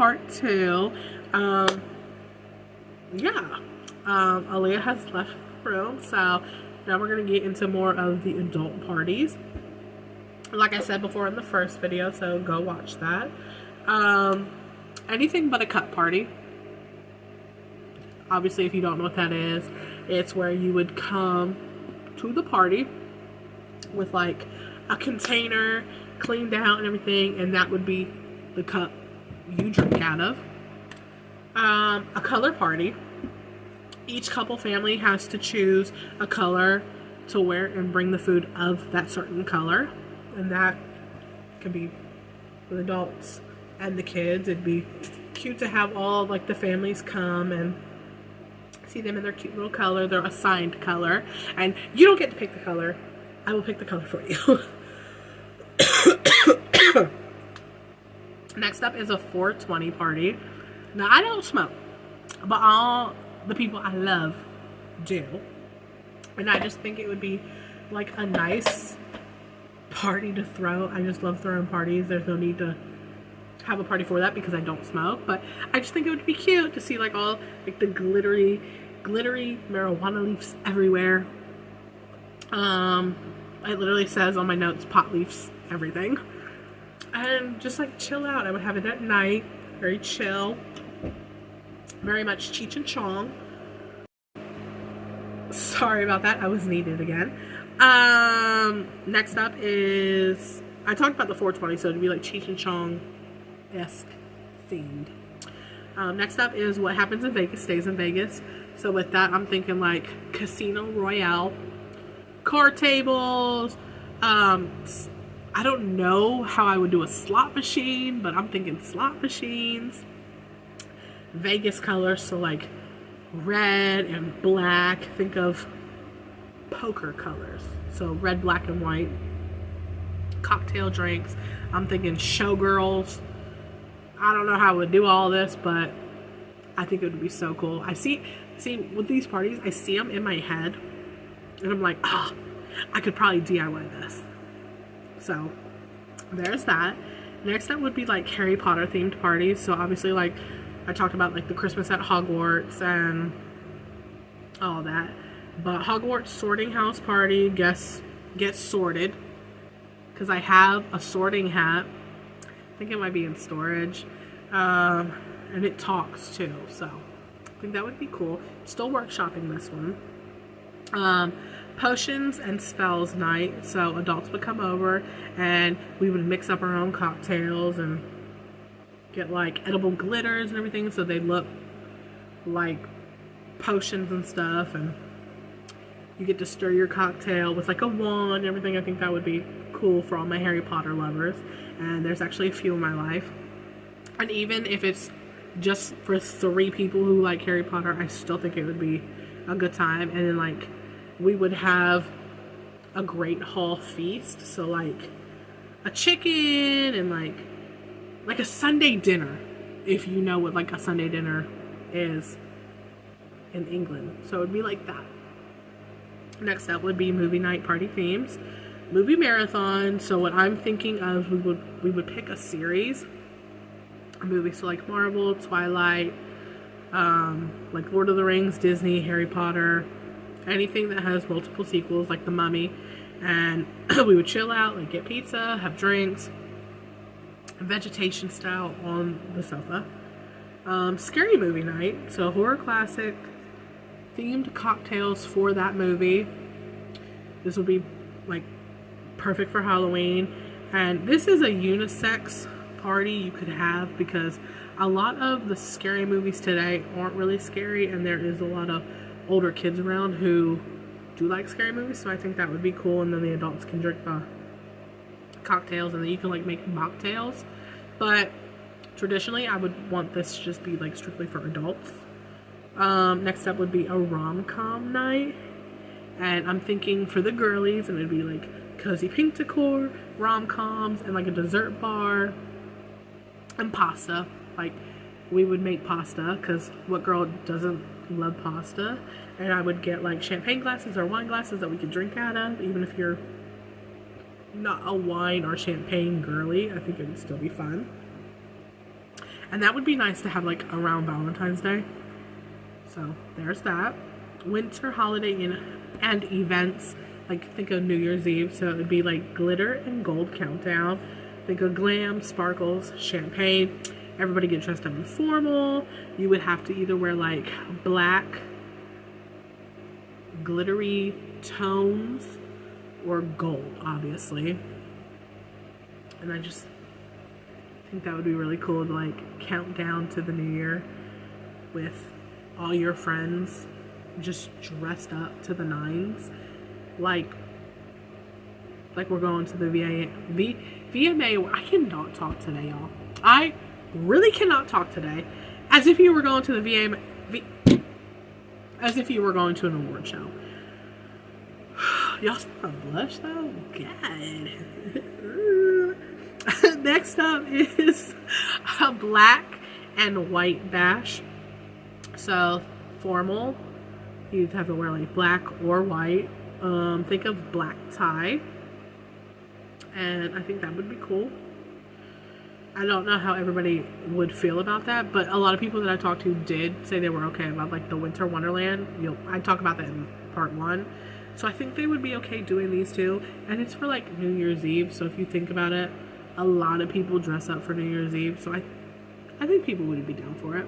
part 2. Yeah. Aaliyah has left the room, so now we're going to get into more of the adult parties. Like I said before in the first video, so go watch that. Anything but a cup party. Obviously, if you don't know what that is, it's where you would come to the party with like a container cleaned out and everything, and that would be the cup you drink out of. A color party. Each couple family has to choose a color to wear and bring the food of that certain color, and that can be for the adults and the kids. It'd be cute to have all like the families come and see them in their cute little color, their assigned color, and you don't get to pick the color. I will pick the color for you. Next up is a 420 party. Now, I don't smoke, but all the people I love do. And I just think it would be like a nice party to throw. I just love throwing parties. There's no need to have a party for that because I don't smoke, but I just think it would be cute to see like all like the glittery marijuana leaves everywhere. It literally says on my notes, pot leaves everything. And just like chill out. I would have it at night, very chill, very much Cheech and Chong. Sorry about that, I was needed again. Next up is, I talked about the 420, so it'd be like Cheech and Chong-esque themed. Next up is what happens in Vegas stays in Vegas. So with that, I'm thinking like Casino Royale, card tables. I don't know how I would do a slot machine, but I'm thinking slot machines. Vegas colors, so like red and black. Think of poker colors. So red, black, and white. Cocktail drinks. I'm thinking showgirls. I don't know how I would do all this, but I think it would be so cool. I see with these parties, I see them in my head, and I'm like, oh, I could probably DIY this. So there's that. Next up would be like Harry Potter themed parties. So obviously, like I talked about, like the Christmas at Hogwarts and all that. But Hogwarts sorting house party, guess get sorted, because I have a sorting hat. I think it might be in storage, and it talks too, so I think that would be cool. Still workshopping this one. Potions and spells night, so adults would come over and we would mix up our own cocktails and get like edible glitters and everything, so they look like potions and stuff, and you get to stir your cocktail with like a wand and everything. I think that would be cool for all my Harry Potter lovers, and there's actually a few in my life. And even if it's just for 3 people who like Harry Potter, I still think it would be a good time. And then like we would have a great hall feast, so like a chicken and like a Sunday dinner, if you know what like a Sunday dinner is in England. So it would be like that. Next up would be movie night party themes, movie marathon. So what I'm thinking of, we would pick a series, a movie, so like Marvel, Twilight, like Lord of the Rings, Disney, Harry Potter, anything that has multiple sequels, like The Mummy, and we would chill out, like get pizza, have drinks, vegetation style on the sofa. Scary movie night, so horror classic themed cocktails for that movie. This would be like perfect for Halloween, and this is a unisex party you could have, because a lot of the scary movies today aren't really scary, and there is a lot of older kids around who do like scary movies, so I think that would be cool. And then the adults can drink the cocktails, and then you can like make mocktails. But traditionally I would want this to just be like strictly for adults. Next up would be a rom-com night, and I'm thinking for the girlies, and it'd be like cozy pink decor, rom-coms, and like a dessert bar and pasta. Like we would make pasta, because what girl doesn't love pasta? And I would get like champagne glasses or wine glasses that we could drink out of. Even if you're not a wine or champagne girly, I think it would still be fun. And that would be nice to have like around Valentine's Day. So there's that. Winter holiday and events. Like think of New Year's Eve. So it would be like glitter and gold countdown. Think of glam, sparkles, champagne. Everybody get dressed up in formal. You would have to either wear like black, glittery tones or gold, obviously. And I just think that would be really cool to like count down to the new year with all your friends just dressed up to the nines. Like we're going to the VMA. I cannot talk today, y'all. I really cannot talk today. As if you were going to the VMA. As if you were going to an award show. Y'all saw my blush though? God. Next up is a black and white bash. So formal. You'd have to wear like black or white. Think of black tie. And I think that would be cool. I don't know how everybody would feel about that, but a lot of people that I talked to did say they were okay about like the Winter Wonderland. I talk about that in part 1. So I think they would be okay doing these two. And it's for like New Year's Eve. So if you think about it, a lot of people dress up for New Year's Eve. So I think people would be down for it.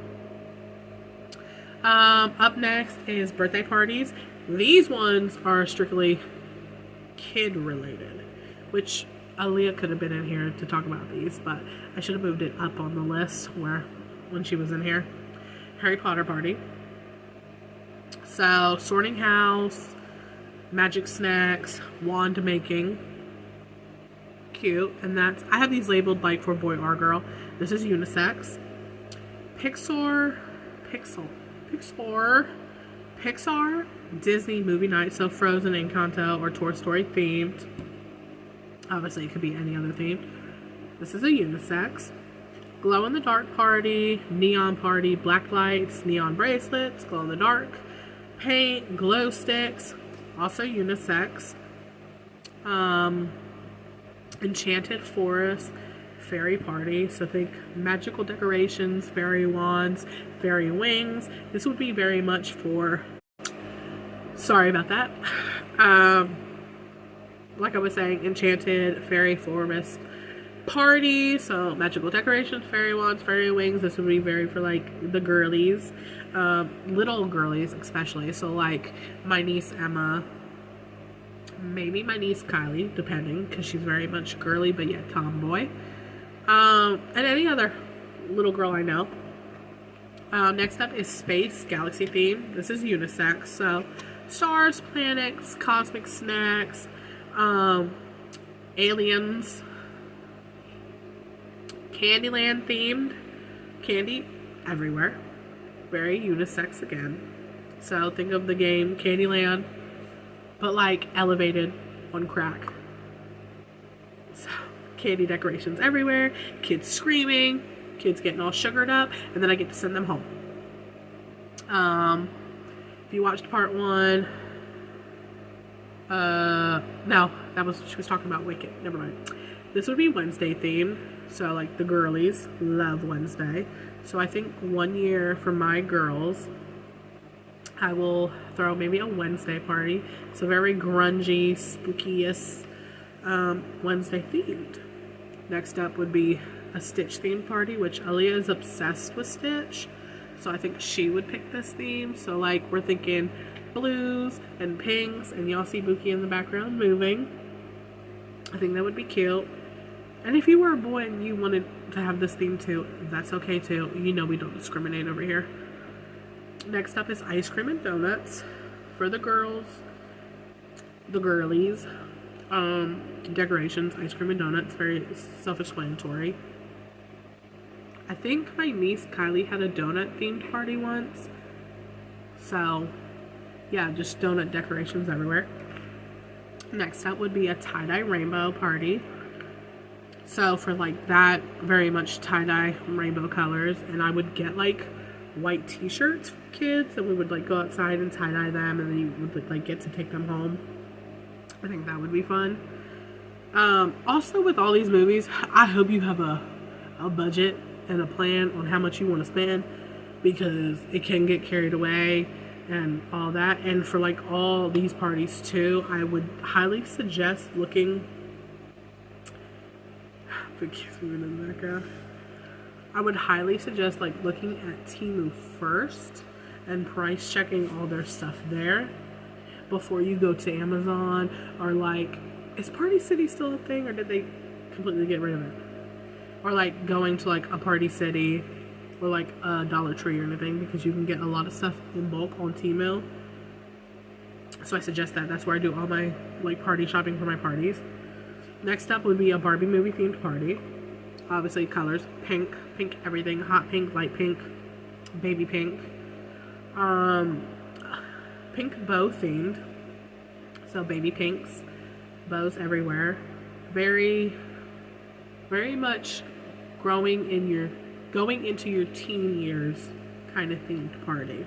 Up next is birthday parties. These ones are strictly kid related, which Aaliyah could have been in here to talk about these, but I should have moved it up on the list when she was in here. Harry Potter party. So sorting house, magic snacks, wand making. Cute. And I have these labeled like for boy or girl. This is unisex. Pixar Disney movie night, so Frozen, Encanto, or Toy Story themed. Obviously, it could be any other theme. This is a unisex. Glow in the dark party, neon party, black lights, neon bracelets, glow in the dark, paint, glow sticks, also unisex. Enchanted forest, fairy party. So think magical decorations, fairy wands, fairy wings. This would be very much for. Sorry about that. Like I was saying, enchanted fairy forest party. So magical decorations, fairy wands, fairy wings. This would be very for like the girlies, little girlies especially. So like my niece Emma, maybe my niece Kylie, depending, because she's very much girly but yet tomboy. And any other little girl I know. Next up is space galaxy theme. This is unisex. So stars, planets, cosmic snacks. Aliens, Candyland themed, candy everywhere, very unisex again. So think of the game Candyland, but like elevated on crack. So candy decorations everywhere, kids screaming, kids getting all sugared up, and then I get to send them home. If you watched part 1, no, she was talking about Wicked. Never mind. This would be Wednesday themed. So like the girlies love Wednesday. So I think one year for my girls, I will throw maybe a Wednesday party. So very grungy, spookiest Wednesday themed. Next up would be a Stitch themed party, which Aaliyah is obsessed with Stitch. So I think she would pick this theme. So like we're thinking blues and pinks, and y'all see Buki in the background moving. I think that would be cute. And if you were a boy and you wanted to have this theme too, that's okay too. You know we don't discriminate over here. Next up is ice cream and donuts for the girls, the girlies. Decorations, ice cream and donuts, very self-explanatory. I think my niece Kylie had a donut themed party once. So yeah, just donut decorations everywhere. Next up would be a tie-dye rainbow party. So for like that, very much tie-dye rainbow colors. And I would get like white t-shirts for kids, and we would like go outside and tie-dye them, and then you would like get to take them home. I think that would be fun. Also with all these movies, I hope you have a budget and a plan on how much you want to spend, because it can get carried away and all that. And for like all these parties too, I would highly suggest looking. I would highly suggest like looking at Temu first and price checking all their stuff there before you go to Amazon. Or like, is Party City still a thing, or did they completely get rid of it? Or like going to like a Party City or like a Dollar Tree or anything, because you can get a lot of stuff in bulk on Temu. So I suggest that. That's where I do all my like party shopping for my parties. Next up would be a Barbie movie themed party. Obviously colors, pink everything, hot pink, light pink, baby pink. Pink bow themed. So baby pinks, bows everywhere. Very, very much going into your teen years kind of themed party.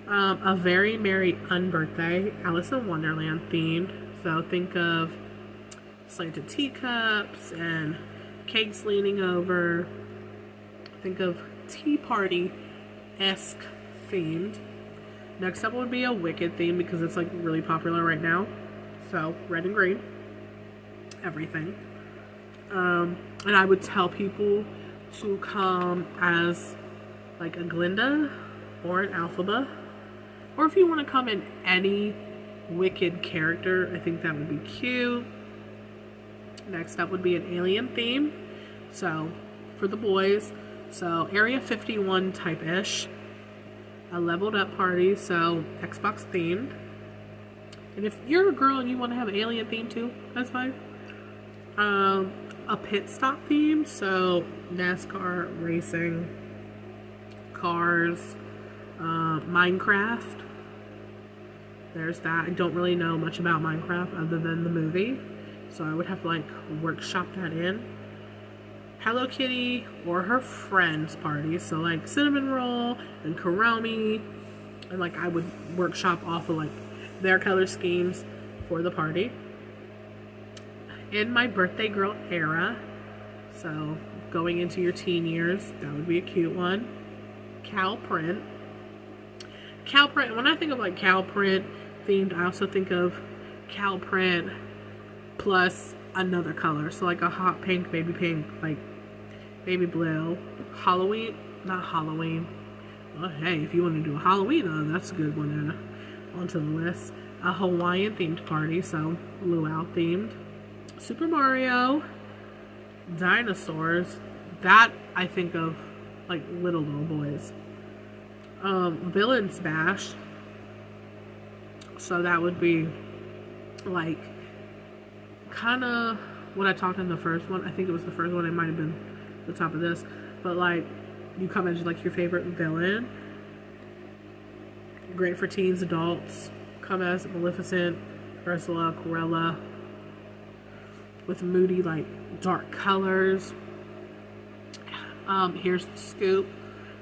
A very merry unbirthday, Alice in Wonderland themed. So think of slanted teacups and cakes leaning over. Think of tea party-esque themed. Next up would be a Wicked theme, because it's like really popular right now. So red and green, everything. And I would tell people to come as like a Glinda or an Elphaba, or if you want to come in any Wicked character, I think that would be cute. Next up would be an alien theme, so for the boys, so Area 51 type-ish. A leveled up party, so Xbox themed. And if you're a girl and you want to have an alien theme too, that's fine. A pit stop theme, so NASCAR racing, cars, Minecraft. There's that. I don't really know much about Minecraft other than the movie, so I would have to like workshop that in. Hello Kitty or her friends party, so like Cinnamon Roll and Kuromi, and like I would workshop off of like their color schemes for the party. In my birthday girl era, so going into your teen years, that would be a cute one. Cow print. When I think of like cow print themed, I also think of cow print plus another color, so like a hot pink, baby pink, like baby blue. Not Halloween. Well, hey, if you want to do a Halloween, that's a good one onto the list. A Hawaiian themed party, so luau themed. Super Mario, dinosaurs, that I think of like little boys. Villains Bash, so that would be like kind of what I talked in the first one. I think it was the first one, it might have been the top of this, but like you come as like your favorite villain. Great for teens, adults. Come as Maleficent, Ursula, Cruella, with moody like dark colors. Here's the scoop,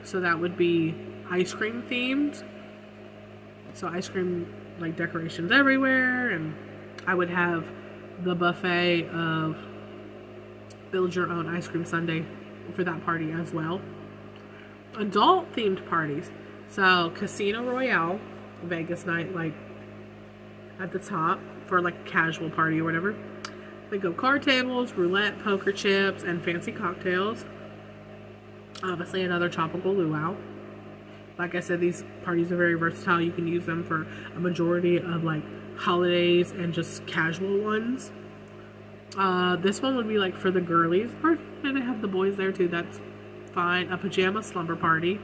so that would be ice cream themed, so ice cream like decorations everywhere, and I would have the buffet of build your own ice cream sundae for that party as well. Adult themed parties, so Casino Royale, Vegas night, like at the top for like a casual party or whatever. Think of card tables, roulette, poker chips, and fancy cocktails. Obviously another tropical luau. Like I said, these parties are very versatile. You can use them for a majority of like holidays and just casual ones. This one would be like for the girlies, or if they have the boys there too, that's fine. A pajama slumber party.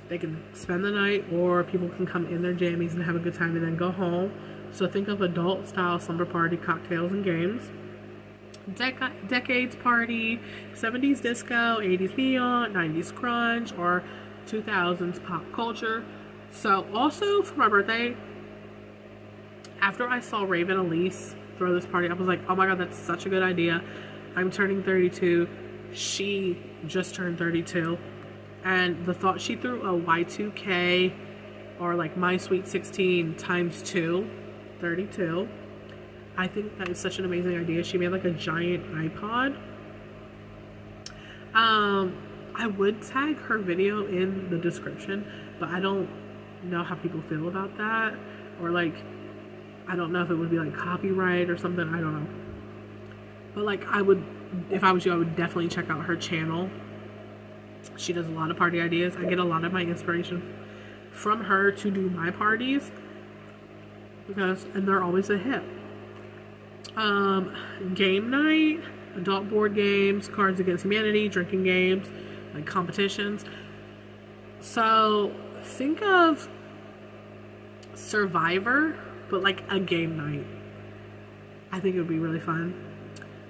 They can spend the night, or people can come in their jammies and have a good time and then go home. So think of adult style slumber party, cocktails and games. Decades party, 70s disco, 80s neon, 90s grunge, or 2000s pop culture. So also for my birthday, after I saw Raven Elise throw this party, I was like, oh my god, that's such a good idea. I'm turning 32. She just turned 32. And the thought she threw a Y2K or like My Sweet 16 times 2, 32. I think that is such an amazing idea. She made like a giant iPod. I would tag her video in the description, but I don't know how people feel about that, or like, I don't know if it would be like copyright or something. I don't know. But like, I would, if I was you, I would definitely check out her channel. She does a lot of party ideas. I get a lot of my inspiration from her to do my parties, and they're always a hit. Game night, adult board games, Cards Against Humanity, drinking games, like competitions. So think of Survivor, but like a game night. I think it would be really fun.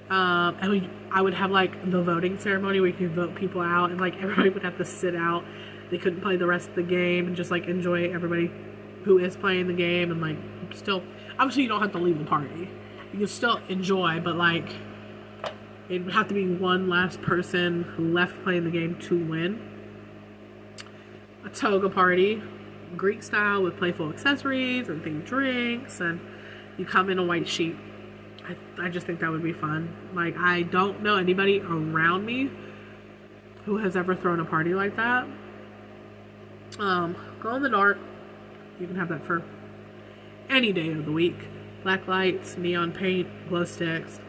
And I would have like the voting ceremony where you could vote people out, and like everybody would have to sit out. They couldn't play the rest of the game, and just like enjoy everybody who is playing the game, and like still, obviously you don't have to leave the party. You can still enjoy, but like it would have to be one last person who left playing the game to win. A toga party, Greek style, with playful accessories and themed drinks, and you come in a white sheet. I just think that would be fun. Like, I don't know anybody around me who has ever thrown a party like that. Glow in the dark, you can have that for any day of the week. Black lights, neon paint, glow sticks.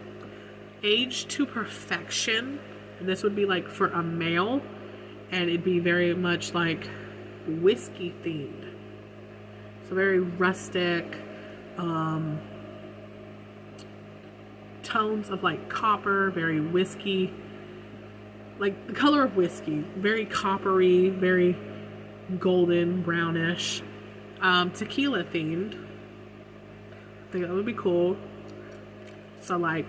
Age to perfection, and this would be like for a male, and it'd be very much like whiskey themed. So very rustic, tones of like copper, very whiskey, like the color of whiskey, very coppery, very golden brownish. Tequila themed. I think that would be cool. So like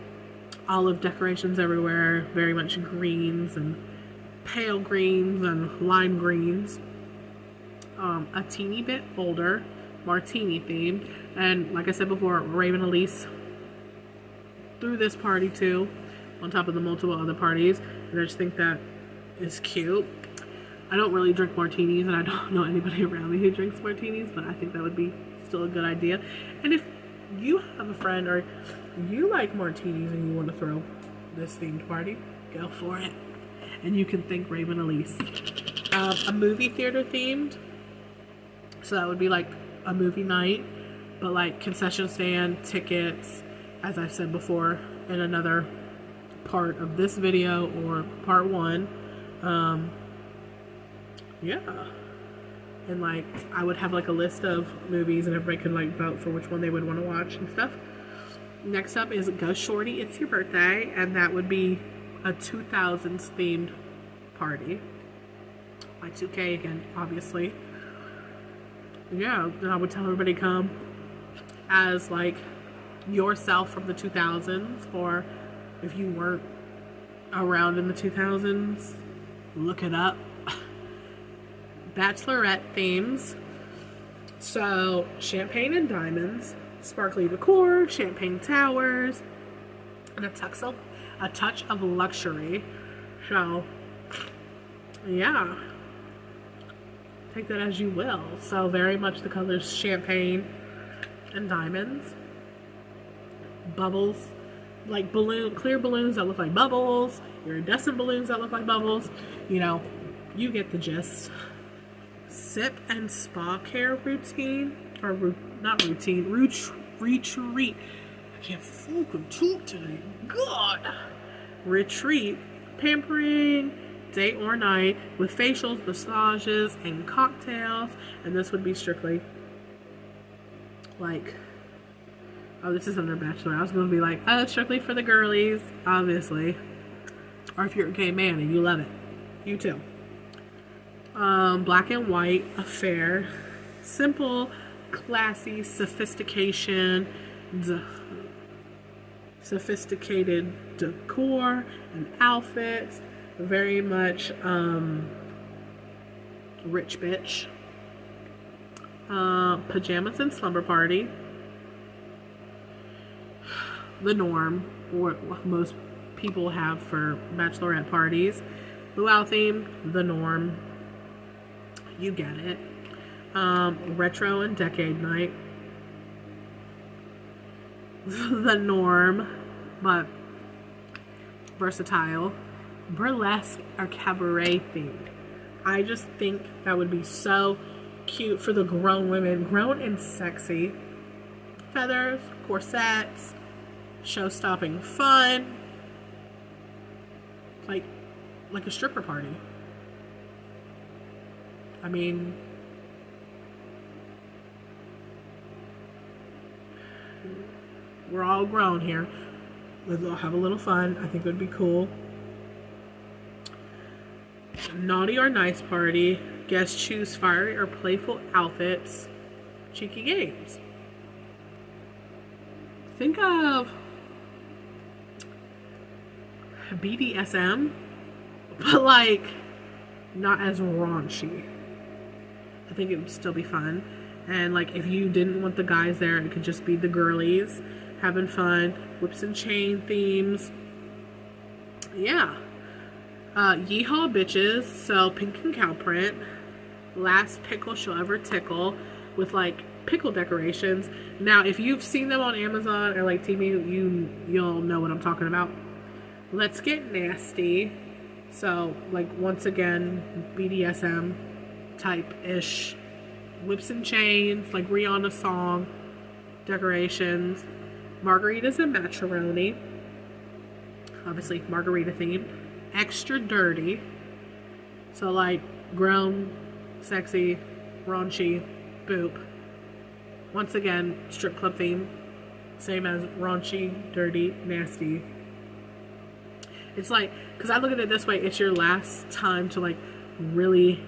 olive decorations everywhere, very much greens and pale greens and lime greens. A teeny bit older, martini themed, and like I said before, Raven Elise threw this party too, on top of the multiple other parties, and I just think that is cute. I don't really drink martinis, and I don't know anybody around me who drinks martinis, but I think that would be still a good idea. And if you have a friend or you like martinis and you want to throw this themed party, go for it. And you can thank Raven Elise. A movie theater themed, so that would be like a movie night, but like concession stand, tickets, as I've said before in another part of this video or part one. Yeah, and like I would have like a list of movies, and everybody could like vote for which one they would want to watch and stuff. Next up is Go Shorty, It's Your Birthday, and that would be a 2000s themed party. Y2K again, obviously. Yeah, and I would tell everybody come as like yourself from the 2000s, or if you weren't around in the 2000s, look it up. Bachelorette themes. So champagne and diamonds, sparkly decor, champagne towers, and a touch of luxury. So yeah, take that as you will. So very much the colors champagne and diamonds. Bubbles, like clear balloons that look like bubbles, iridescent balloons that look like bubbles. You know, you get the gist. Sip and spa care routine, or not routine, retreat. I can't fucking talk today. God. Retreat, pampering, day or night, with facials, massages, and cocktails. And this would be strictly like, oh, this is under Bachelor. I was going to be like, oh, strictly for the girlies, obviously. Or if you're a gay man and you love it, you too. Black and white affair, simple, classy, sophisticated decor and outfits, very much rich bitch. Pajamas and slumber party, the norm, or what most people have for bachelorette parties. Luau theme, the norm. You get it. Retro and decade night, the norm, but versatile. burlesque or cabaret themed. I just think that would be so cute for the grown women, grown and sexy. Feathers, corsets, show-stopping fun, like a stripper party. I mean, we're all grown here. Let's all have a little fun. I think it would be cool. Naughty or nice party. Guests choose fiery or playful outfits. Cheeky games. Think of BDSM, but like not as raunchy. I think it would still be fun. And like if you didn't want the guys there, it could just be the girlies having fun. Whips and chain themes. Yeah. Yeehaw bitches. So pink and cow print. Last pickle she'll ever tickle, with like pickle decorations. Now if you've seen them on Amazon or like TV, you'll know what I'm talking about. Let's get nasty. So like once again, BDSM type ish. Whips and chains, like Rihanna song decorations. Margaritas and macaroni, obviously margarita themed. Extra dirty, so like grown, sexy, raunchy, boop. Once again, strip club theme, same as raunchy, dirty, nasty. It's like, because I look at it this way, it's your last time to like really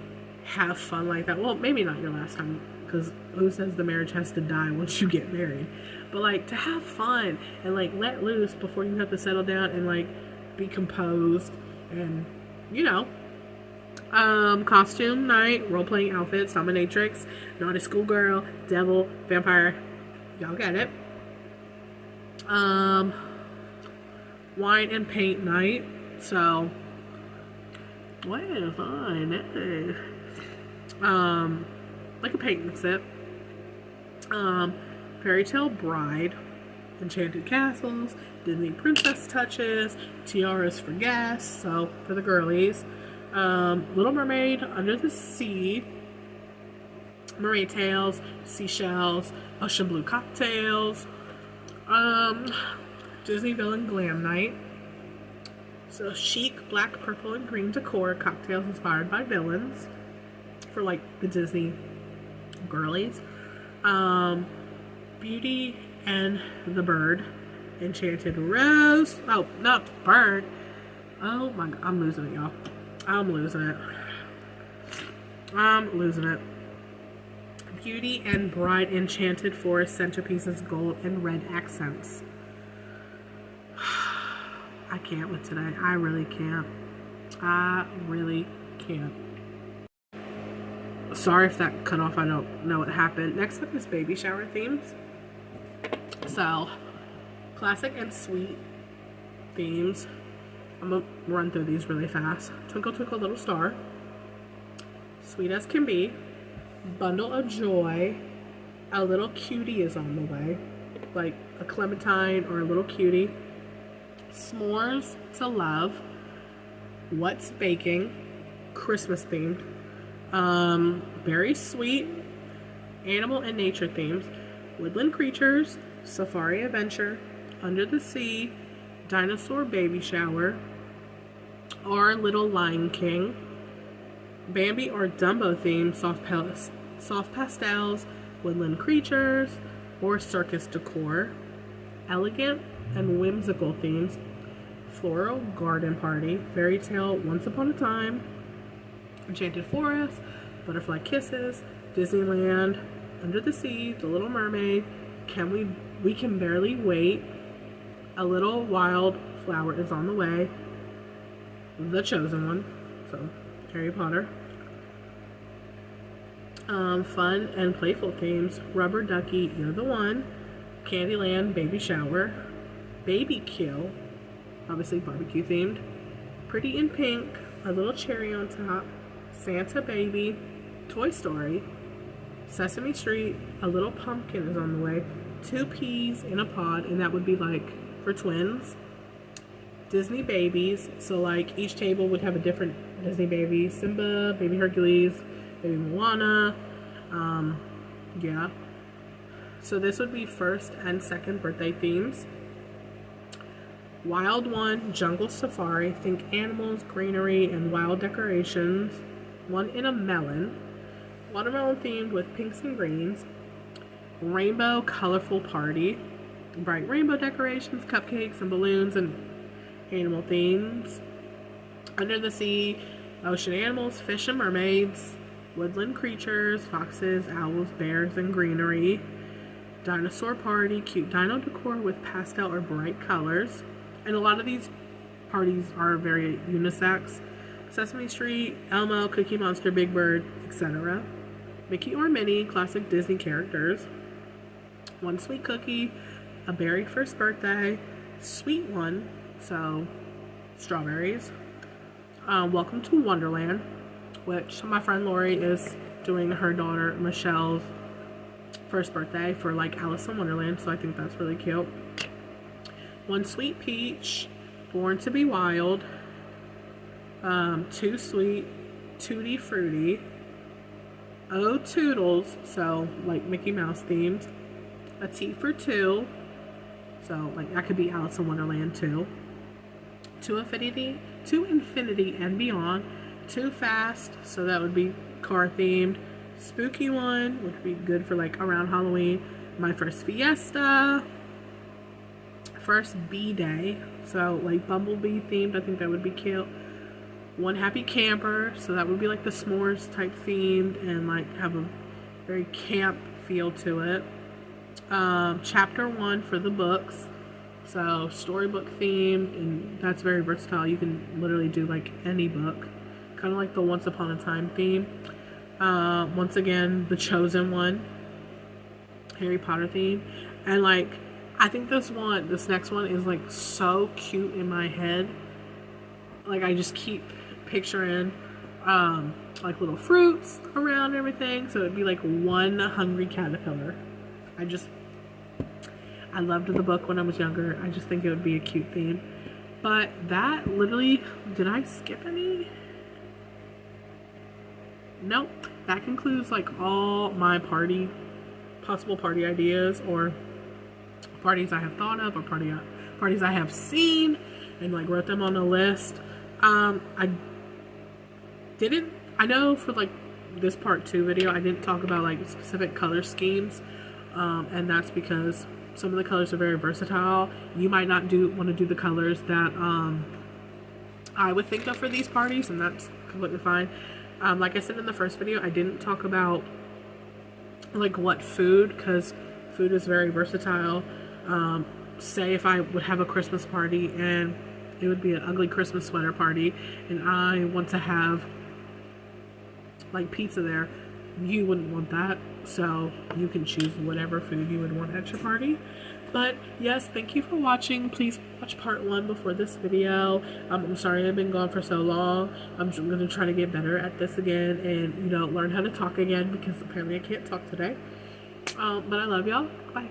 have fun like that. Well, maybe not your last time, because who says the marriage has to die once you get married? But like to have fun and like let loose before you have to settle down and like be composed and, you know. Costume night, role-playing outfits, dominatrix, naughty schoolgirl, devil, vampire. Y'all get it. Wine and paint night. So what if I like a paint and sip. Fairy tale bride, enchanted castles, Disney princess touches, tiaras for guests, so for the girlies. Little Mermaid, Under the Sea, mermaid tails, seashells, ocean blue cocktails, Disney villain glam night. So chic black, purple, and green decor, cocktails inspired by villains for like the Disney girlies. Beauty and the Bird, enchanted rose. Oh, not bird. Oh my god, I'm losing it, y'all. I'm losing it. Beauty and Bride, enchanted forest, centerpieces, gold and red accents. I can't with today. I really can't. Sorry if that cut off. I don't know what happened. Next up is baby shower themes. So, classic and sweet themes. I'm gonna run through these really fast. Twinkle Twinkle Little Star, Sweet as Can Be, Bundle of Joy, A Little Cutie is on the way, like a clementine or a little cutie, S'mores to Love, What's Baking, Christmas themed, Very Sweet, Animal and Nature themes, Woodland Creatures, Safari Adventure, Under the Sea, Dinosaur Baby Shower, or Little Lion King, Bambi or Dumbo themed, soft pastels, Woodland Creatures, or circus decor, elegant and whimsical themes, Floral Garden Party, Fairy Tale Once Upon a Time, Enchanted Forest, Butterfly Kisses, Disneyland, Under the Sea, The Little Mermaid, We Can Barely Wait, A Little Wild Flower is on the way, The Chosen One, so Harry Potter. Fun and playful themes, Rubber Ducky, You're the One, Candyland, Baby Shower, Baby Kill, obviously barbecue themed, Pretty in Pink, A Little Cherry on Top, Santa Baby, Toy Story, Sesame Street, A Little Pumpkin is on the way, Two Peas in a Pod, and that would be like for twins, Disney babies. So like each table would have a different Disney baby. Simba, baby Hercules, baby Moana. Yeah. So this would be first and second birthday themes. Wild one, jungle safari. Think animals, greenery, and wild decorations. One in a melon. Watermelon themed with pinks and greens. Rainbow colorful party. Bright rainbow decorations, cupcakes, and balloons, and animal themes. Under the sea, ocean animals, fish and mermaids. Woodland creatures, foxes, owls, bears, and greenery. Dinosaur party, cute dino decor with pastel or bright colors. And a lot of these parties are very unisex. Sesame Street, Elmo, Cookie Monster, Big Bird, etc. Mickey or Minnie, classic Disney characters. One sweet cookie, a berry first birthday, sweet one, so strawberries. Welcome to Wonderland, which my friend Lori is doing her daughter Michelle's first birthday for like Alice in Wonderland, so I think that's really cute. One sweet peach, Born to be Wild. Too sweet, Tutti Frutti. Oh Toodles, so like Mickey Mouse themed. A tea for two, so like that could be Alice in Wonderland too. To infinity and beyond. Too fast, so that would be car themed. Spooky one would be good for like around Halloween. My first fiesta. First bee day, so like bumblebee themed. I think that would be cute. One happy camper, so that would be like the s'mores type themed and like have a very camp feel to it. Chapter 1 for the books, so storybook themed, and that's very versatile. You can literally do like any book, kind of like the Once Upon a Time theme. Once again, the Chosen one, Harry Potter theme, and like I think this next one is like so cute in my head. Like I just keep picturing like little fruits around everything, so it'd be like one hungry caterpillar. I loved the book when I was younger. I just think it would be a cute theme. But that literally, did I skip any? Nope. That concludes like all my possible party ideas, or parties I have thought of, or parties I have seen and like wrote them on a list. I know for like this part 2 video, I didn't talk about like specific color schemes. And that's because some of the colors are very versatile. You might not want to do the colors that I would think of for these parties, and that's completely fine. Like I said in the first video, I didn't talk about like what food, because food is very versatile. Say if I would have a Christmas party and it would be an ugly Christmas sweater party, and I want to have like pizza there, you wouldn't want that, so you can choose whatever food you would want at your party. But yes, thank you for watching. Please watch part 1 before this video. I'm sorry I've been gone for so long. I'm going to try to get better at this again and learn how to talk again, because apparently I can't talk today. But I love y'all. Bye.